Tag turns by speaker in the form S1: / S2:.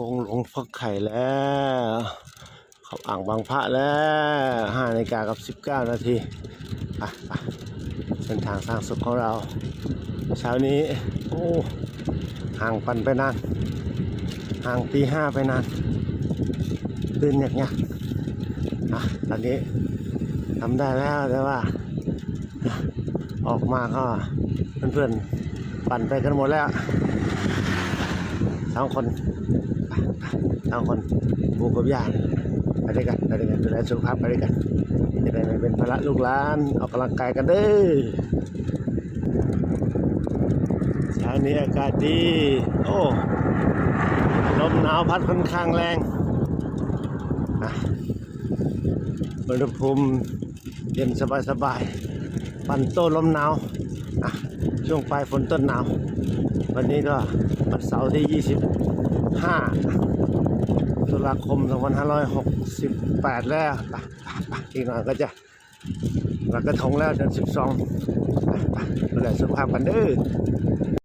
S1: ค้งหลวงฟักไข่แล้วเข้าอ่างบางพระแล้ว5:19 นาทีไปเส้นทางสร้างสุขของเราเช้านี้โอ้ห่างปั่นไปนานห่างตี 5ไปนานตื่นหยักตอนนี้ทำได้แล้วแต่ว่าออกมาก็เพื่อนๆปั่นไปกันหมดแล้ว2 คนปู่กับย่าไปด้วยกันดูแลสุขภาพไปด้วยกันจะได้ไม่เป็นภาระลูกหลานออกกำลังกายกันเด้อเช้านี้อากาศดีโอ้ลมหนาวพัดค่อนข้างแรงอุณหภูมิเย็นสบายปั่นโต้ลมหนาวช่วงปลายฝนต้นหนาววันนี้ก็วันเสาร์ที่25 ตุลาคม 2568แล้วอีกหน่อยก็จะลอยกระทงแล้วเดือน 12ดูแลสุขภาพกันเด้อ